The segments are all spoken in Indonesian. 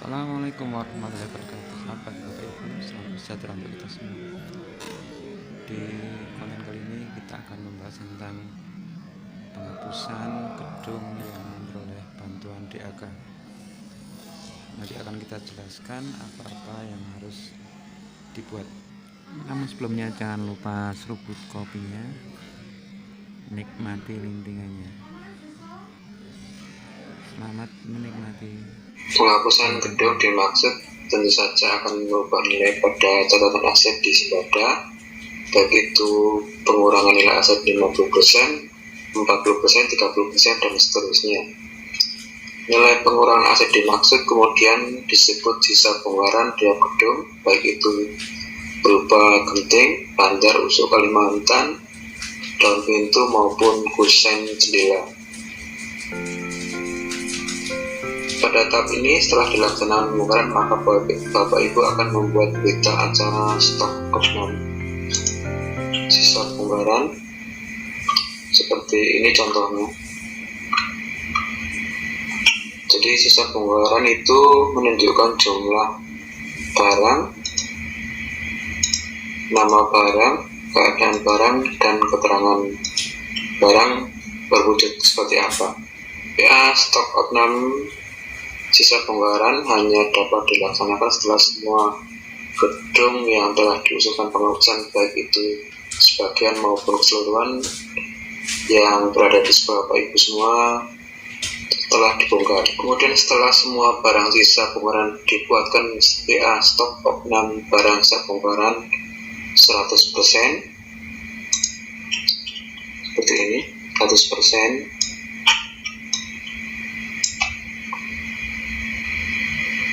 Assalamualaikum warahmatullahi wabarakatuh. Sahabat Bapak Ibu, selamat sejahtera untuk kita semua. Di konten kali ini kita akan membahas tentang penghapusan gedung yang memperoleh bantuan DAK. Nanti akan kita jelaskan apa-apa yang harus dibuat. Namun sebelumnya jangan lupa seruput kopinya, nikmati lintingannya. Selamat menikmati. Penghapusan gedung dimaksud tentu saja akan mengubah nilai pada catatan aset di Simbada, baik itu pengurangan nilai aset 50%, 40%, 30%, dan seterusnya. Nilai pengurangan aset dimaksud kemudian disebut sisa bongkaran tiap gedung, baik itu berupa genting, pagar, usuk Kalimantan, daun pintu maupun kusen jendela. Pada tahap ini setelah dilaksanakan pembongkaran, maka Bapak Ibu akan membuat berita acara stok oknum sisa bongkaran seperti ini contohnya. Jadi sisa bongkaran itu menunjukkan jumlah barang, nama barang, keadaan barang, dan keterangan barang berwujud seperti apa. Ya, stok oknum sisa bongkaran hanya dapat dilaksanakan setelah semua gedung yang telah diusulkan penghapusan, baik itu sebagian maupun keseluruhan yang berada di sebelah Bapak Ibu semua telah dibongkar. Kemudian setelah semua barang sisa bongkaran dibuatkan PA stok oknum barang sisa bongkaran 100%, seperti ini, 100%.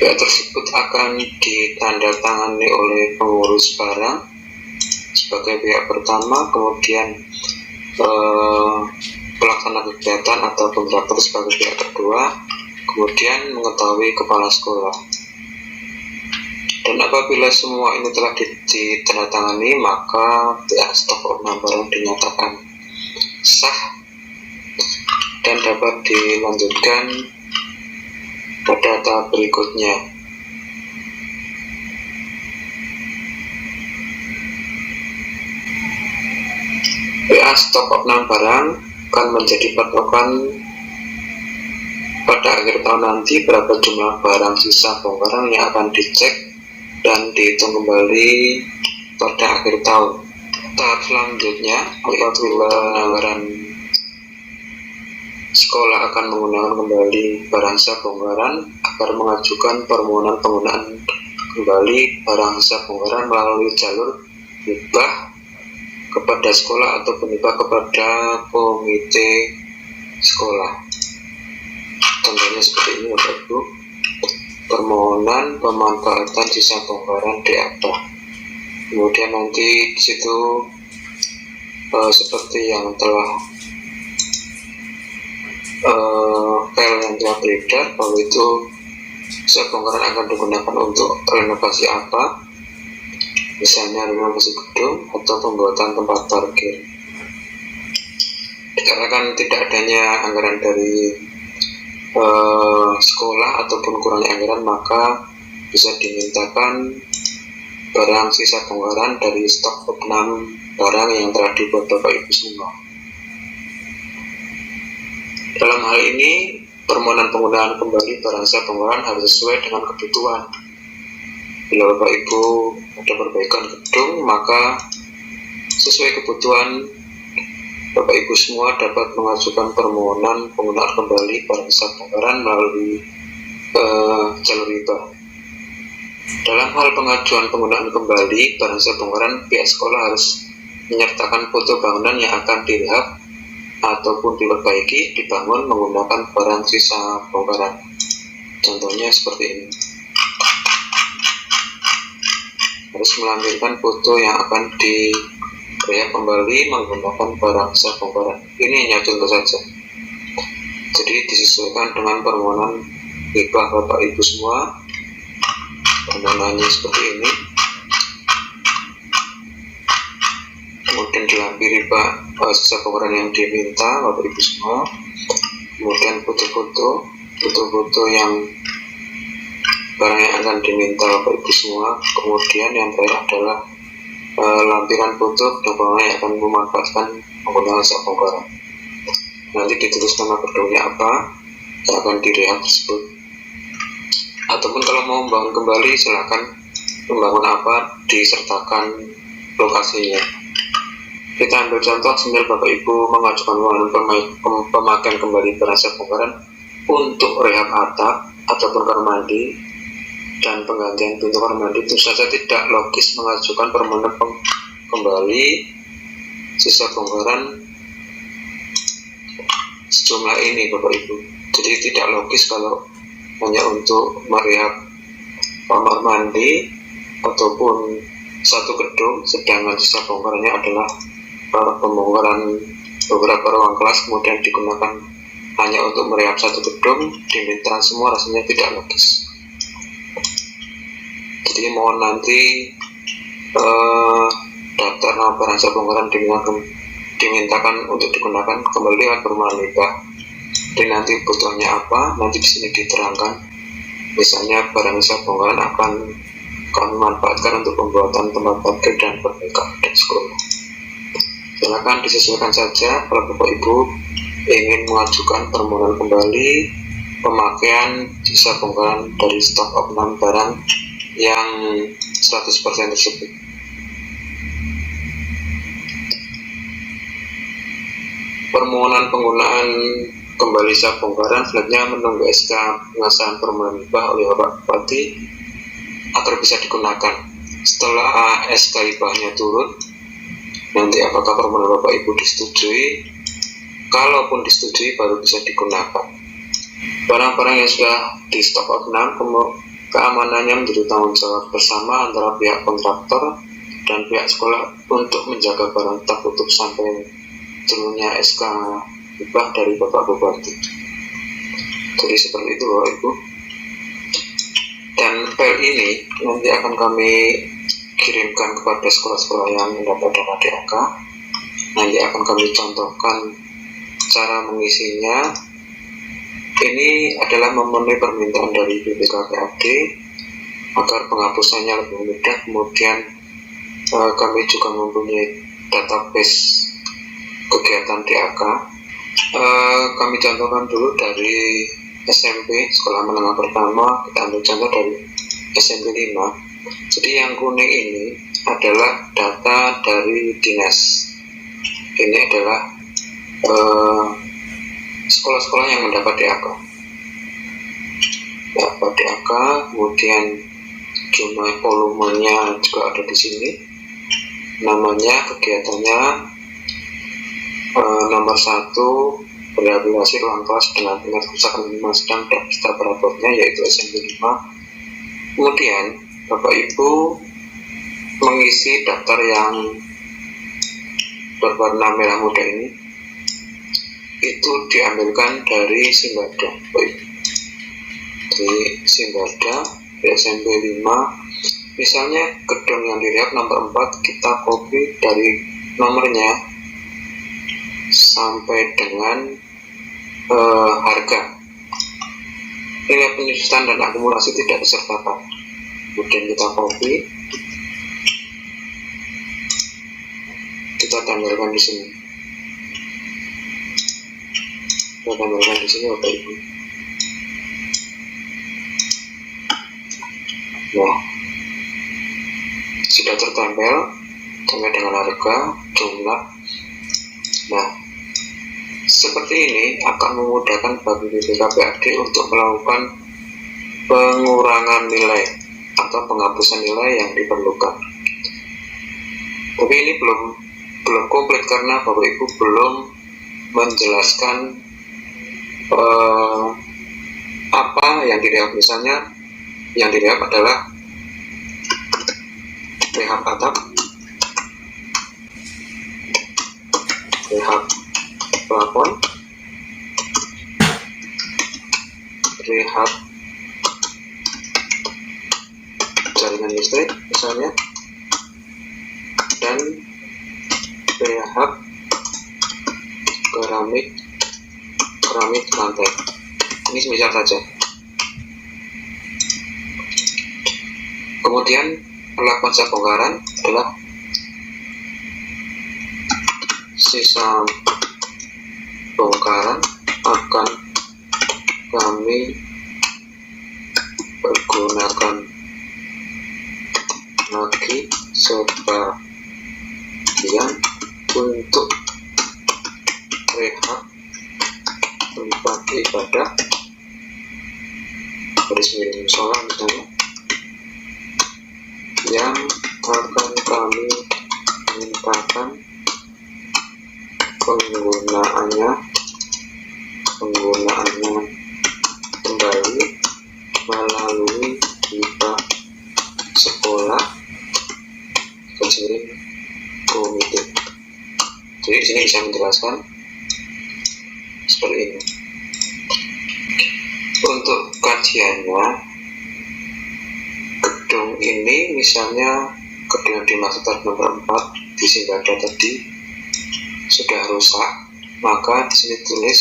PA tersebut akan ditandatangani oleh pengurus barang sebagai pihak pertama, kemudian pelaksana kegiatan atau kontraktor sebagai pihak kedua, kemudian mengetahui kepala sekolah. Dan apabila semua ini telah ditandatangani, maka PA stok oknum barang dinyatakan sah dan dapat dilanjutkan pada tahap berikutnya. PA stok oknum barang akan menjadi patokan pada akhir tahun nanti berapa jumlah barang sisa bongkaran yang akan dicek dan dihitung kembali pada akhir tahun. Tahap selanjutnya, apabila anggaran sekolah akan menggunakan kembali barang sisa bongkaran agar mengajukan permohonan penggunaan kembali barang sisa bongkaran melalui jalur hibah kepada sekolah ataupun hibah kepada komite sekolah. Contohnya seperti ini Bapak Ibu, permohonan pemanfaatan sisa bongkaran DAK. Kemudian nanti di situ seperti yang telah file yang telah beredar bahwa itu sisa bongkaran akan digunakan untuk renovasi apa, misalnya renovasi gedung atau pembuatan tempat parkir. Dikarenakan tidak adanya anggaran dari sekolah ataupun kurangnya anggaran, maka bisa dimintakan barang sisa bongkaran dari stok oknum barang yang telah dibuat Bapak Ibu semua. Dalam hal ini, permohonan penggunaan kembali barang sisa bongkaran harus sesuai dengan kebutuhan. Bila Bapak Ibu ada perbaikan gedung, maka sesuai kebutuhan Bapak Ibu semua dapat mengajukan permohonan penggunaan kembali barang sisa bongkaran melalui jalur hibah. Dalam hal pengajuan penggunaan kembali barang sisa bongkaran, pihak sekolah harus menyertakan foto bangunan yang akan direhab ataupun diperbaiki, dibangun menggunakan barang sisa bongkaran. Contohnya seperti ini. Harus melampirkan foto yang akan direhab kembali menggunakan barang sisa bongkaran. Ini hanya contoh saja. Jadi disesuaikan dengan permohonan hibah Bapak Ibu semua. Permohonannya seperti ini. Kemudian dilampiri sisa bongkaran yang diminta Bapak Ibu semua. Kemudian foto-foto yang barang yang akan diminta Bapak Ibu semua. Kemudian yang terakhir adalah lampiran foto bangunan yang akan memanfaatkan penggunaan sak bongkaran. Nanti ditulis nama gedungnya apa yang akan direhab tersebut. Ataupun kalau mau membangun kembali, silakan membangun apa, disertakan lokasinya. Kita ambil contoh sambil Bapak Ibu mengajukan pemakaian kembali barang sak bongkaran untuk rehab atap ataupun kamar mandi dan penggantian pintu kamar mandi. Itu saja tidak logis mengajukan permohonan kembali sisa bongkaran sejumlah ini Bapak Ibu. Jadi tidak logis kalau hanya untuk merehab kamar mandi ataupun satu gedung, sedangkan sisa bongkarannya adalah pembongkaran beberapa ruang kelas kemudian digunakan hanya untuk merehab satu gedung, diminta semua, rasanya tidak logis. Jadi mohon nanti daftar nama barang sak bongkaran dimintakan untuk digunakan kembali lewat permohonan hibah. Dan nanti kebutuhannya apa, nanti di sini diterangkan. Misalnya barang sak bongkaran akan kami manfaatkan untuk pembuatan tempat parkir dan perbaikan dan sekolah. Silakan disesuaikan saja kalau Bapak Ibu ingin mengajukan permohonan kembali pemakaian sisa bongkaran dari stok opnam barang yang 100% tersebut. Permohonan penggunaan kembali sisa bongkaran selanjutnya menunggu SK pengesahan permohonan hibah oleh Bapak Bupati agar bisa digunakan. Setelah SK hibahnya turun, nanti apakah permohonan Bapak Ibu disetujui? Kalaupun disetujui baru bisa digunakan. Barang-barang yang sudah di stok opnam keamanannya menjadi tanggung jawab bersama antara pihak kontraktor dan pihak sekolah untuk menjaga barang tertutup sampai turunnya SK hibah dari Bapak Bupati. Jadi seperti itu Bapak Ibu. Dan file ini nanti akan kami kirimkan kepada sekolah-sekolah yang mendapat dana DAK. Nanti akan kami contohkan cara mengisinya. Ini adalah memenuhi permintaan dari BPKPAD agar penghapusannya lebih mudah. Kemudian kami juga mempunyai database kegiatan DAK. Kami contohkan dulu dari SMP, sekolah menengah pertama. Kita ambil contoh dari SMP 5. Jadi yang kuning ini adalah data dari dinas. Ini adalah sekolah-sekolah yang mendapat DAK. Dapat DAK, kemudian jumlah volumenya juga ada di sini. Namanya, kegiatannya, nomor 1 rehabilitasi ruang kelas dengan tingkat kerusakan minimal sedang dan beserta perabotnya yaitu SMP 5. Kemudian Bapak Ibu mengisi daftar yang berwarna merah muda ini. Itu diambilkan dari Simbada. Di Simbada SMP 5, misalnya gedung yang direhab nomor 4, kita copy dari nomornya sampai dengan harga. Nilai penyusutan dan akumulasi tidak disertakan. Kemudian kita copy, kita tampilkan di sini. Kita tampilkan di sini Bapak Ibu. Nah, sudah tertempel sampai dengan harga, jumlah. Nah, seperti ini akan memudahkan bagi BPKPAD untuk melakukan pengurangan nilai atau penghapusan nilai yang diperlukan. Tapi ini belum komplit karena Bapak Ibu belum menjelaskan apa yang direhab. Misalnya yang direhab adalah rehab atap, rehab plafon, rehab jaringan listrik misalnya, dan rehab keramik lantai. Ini semisal saja. Kemudian melakukan pembongkaran adalah sisa bongkaran akan kami pergunakan lagi sebagian untuk rehab tempat ibadah, garis miring musola misalnya, yang akan kami mintakan penggunaannya kembali melalui hibah sekolah garis komite. Jadi di sini bisa menjelaskan seperti ini. Untuk kajiannya, gedung ini misalnya gedung yang dimaksud nomor 4 di Singgada tadi sudah rusak, maka di sini tulis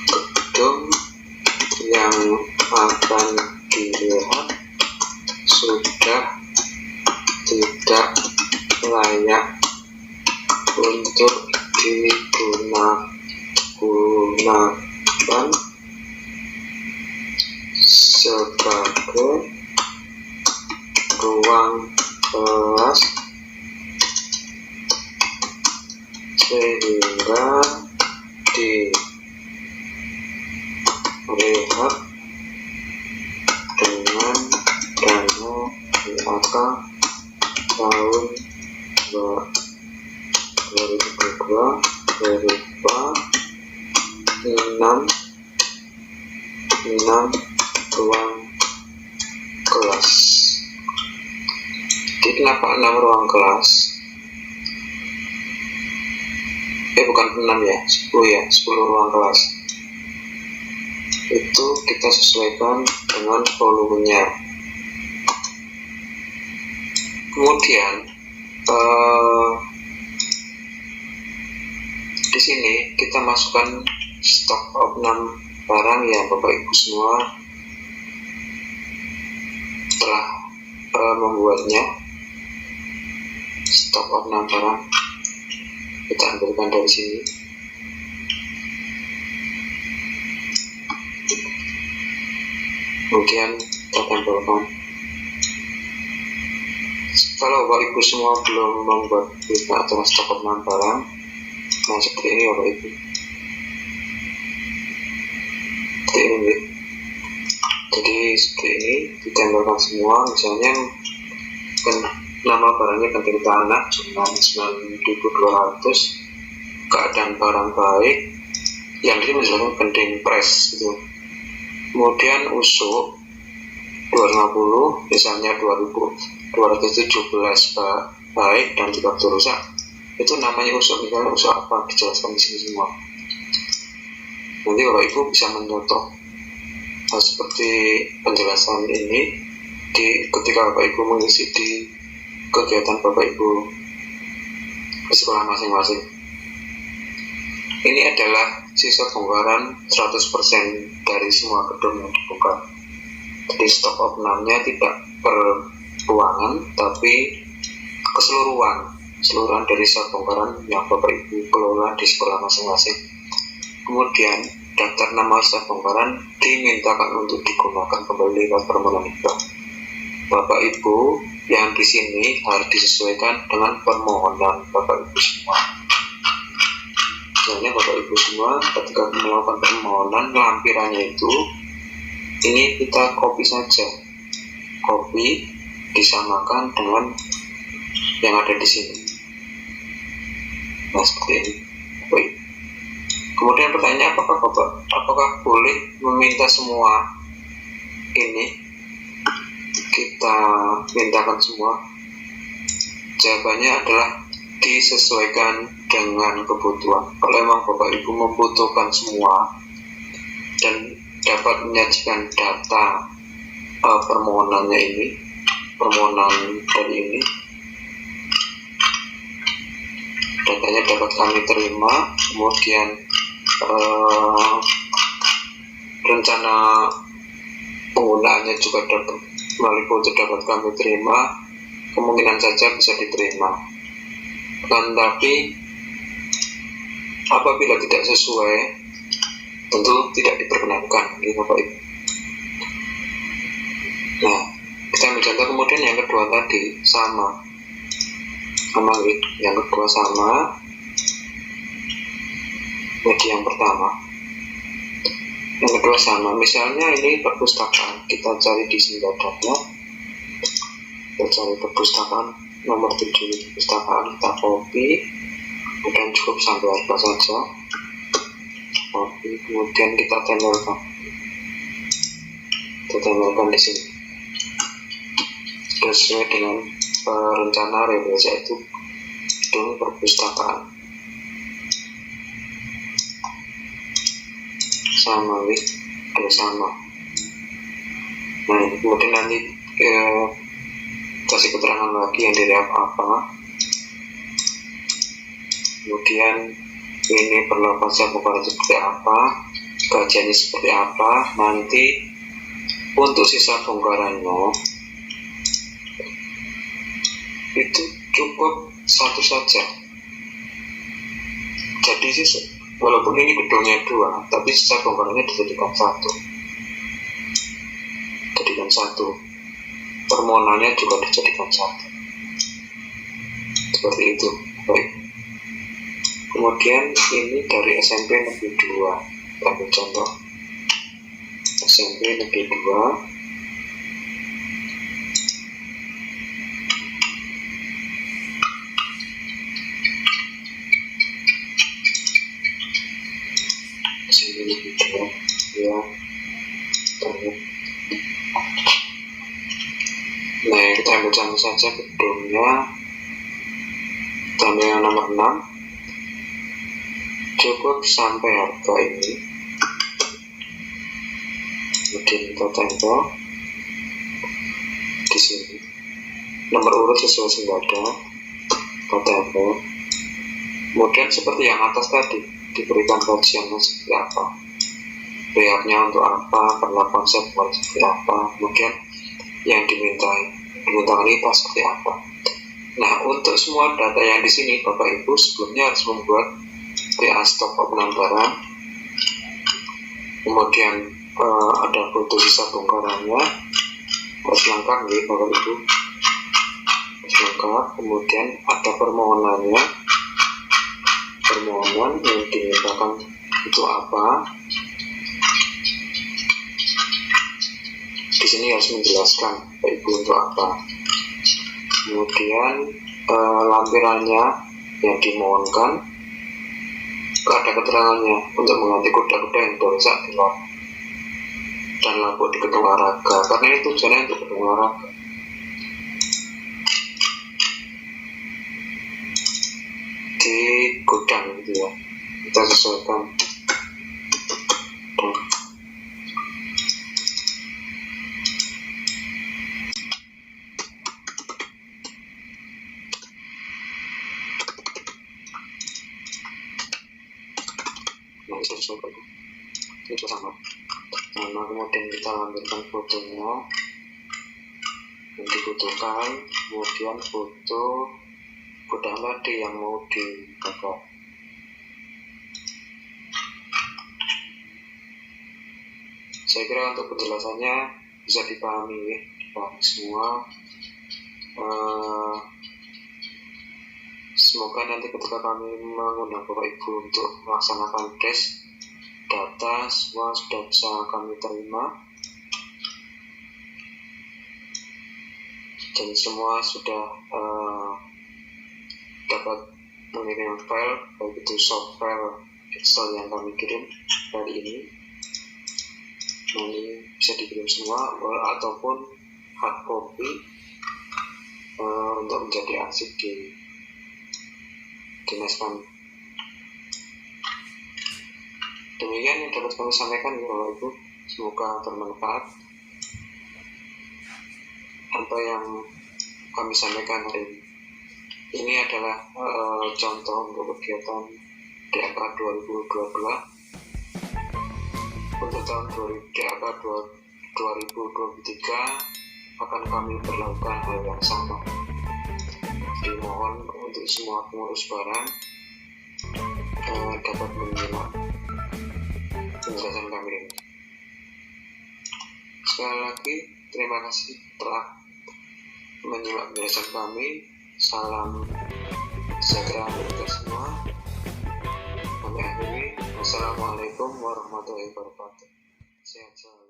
gedung yang akan dilihat sudah tidak layak untuk digunakan sebagai ruang kelas, sehingga direhab dengan dana IAK tahun 2022 berupa 6 ruang kelas. Jadi kenapa 6 ruang kelas? Bukan 6 ya, 10 ya, 10 ruang kelas. Itu kita sesuaikan dengan volumenya. Kemudian di sini kita masukkan stok opnam barang ya Bapak Ibu semua telah membuatnya. Stok opnam barang kita ambilkan dari sini. Kemudian kita tempelkan. Kalau Bapak Ibu semua belum membuat berita acara stok opnam barang, nah seperti ini Bapak Ibu. Seperti ini. Jadi seperti ini ditempelkan semua. Misalnya kan nama barangnya Genting Tanah cuma 9.200, keadaan barang baik, yang ini menjelaskan Genting Press gitu. Kemudian usuk 250 misalnya 217 baik dan tidak rusak, itu namanya usuk. Misalnya usuk apa dijelaskan di sini semua. Nanti Bapak Ibu bisa mencontoh seperti penjelasan ini ketika Bapak Ibu mengisi di kegiatan Bapak Ibu di sekolah masing-masing. Ini adalah sisa bongkaran 100% dari semua gedung yang dibongkar. Jadi stok opnamnya tidak per ruangan, tapi keseluruhan dari sisa bongkaran yang Bapak Ibu kelola di sekolah masing-masing. Kemudian daftar nama sisa bongkaran dimintakan untuk digunakan kembali lewat permohonan hibah. Bapak Ibu yang di sini harus disesuaikan dengan permohonan Bapak Ibu semua. Misalnya Bapak Ibu semua ketika melakukan permohonan lampirannya itu, ini kita copy saja, copy disamakan dengan yang ada di sini. Nah seperti ini. Baik. Kemudian pertanyaan apakah boleh meminta semua ini kita mintakan semua? Jawabannya adalah disesuaikan dengan kebutuhan. Kalau memang Bapak Ibu membutuhkan semua dan dapat menyajikan data permohonannya ini, permohonan dari ini, datanya dapat kami terima, kemudian rencana penggunaannya juga dapat melalui foto dapat kami terima, kemungkinan saja bisa diterima. Tapi apabila tidak sesuai, tentu tidak diperkenankan, gitu Bapak Ibu. Nah, kita ambil contoh kemudian yang kedua tadi sama gitu. Yang kedua sama jadi yang pertama. Yang kedua sama, misalnya ini perpustakaan, kita cari di sini datanya, kita cari perpustakaan nomor 7 perpustakaan, kita copy, kemudian cukup sampai harga saja, copy, kemudian kita tempelkan di sini sesuai dengan rencana review, yaitu gedung perpustakaan. Sama ada sama. Nah, kemudian nanti kasih keterangan lagi yang dari apa. Kemudian ini perlakuan saya bukan seperti apa, gajiannya seperti apa. Nanti untuk sisa bongkarannya itu cukup satu saja. Jadi walaupun ini gedungnya 2, tapi sisa bongkarannya dijadikan satu. Permohonannya juga dijadikan satu. Seperti itu. Baik. Kemudian ini dari SMP Negeri 2. Kita ambil contoh. SMP Negeri 2. Nah, kita ambil contoh saja gedungnya, kita ambil yang nomor 6, cukup sampai harga ini, kemudian kita tempel di sini, nomor urut sesuai sembada, kita tempel, kemudian seperti yang atas tadi, diberikan kajiannya seperti apa, bayarnya untuk apa, perlakuan seperti apa, kemudian yang dimintakan kita seperti apa. Nah, untuk semua data yang di sini, Bapak Ibu sebelumnya harus membuat PA stok pengenalan barang, kemudian ada foto sisa bongkarannya, harus lengkap nih Bapak Ibu, harus lengkap. Kemudian ada permohonan yang dimintakan itu apa. Di sini harus menjelaskan Ibu untuk apa. Kemudian lampirannya yang dimohonkan, ada keterangannya untuk mengganti kuda-kuda yang rusak di luar dan lampu di gedung olahraga, karena ini tujuannya untuk gedung olahraga. Di gudang gitu ya, kita sesuaikan. Itu sama. Nah, kemudian kita ambilkan fotonya yang dibutuhkan, kemudian foto gudang tadi yang mau dibakar. Saya kira untuk penjelasannya bisa dipahami semua. Semoga nanti ketika kami mengundang Bapak Ibu untuk melaksanakan tes, data semua sudah bisa kami terima dan semua sudah dapat mengirim file, baik itu soft file Excel yang kami kirim hari ini. Nah, ini bisa dikirim semua ataupun hard copy untuk menjadi arsip di dinas kami. Demikian yang dapat kami sampaikan Bapak Ibu, semoga bermanfaat apa yang kami sampaikan hari ini. Ini adalah contoh untuk kegiatan DAK 2022 untuk tahun DAK 2023 akan kami berlakukan hal yang sama. Dimohon untuk semua pengurus barang dapat menyimak penjelasan kami ini. Sekali lagi, terima kasih telah menyimak penjelasan kami. Salam sejahtera untuk kita semua. Kami akhiri. Wassalamualaikum warahmatullahi wabarakatuh. Sehat selalu.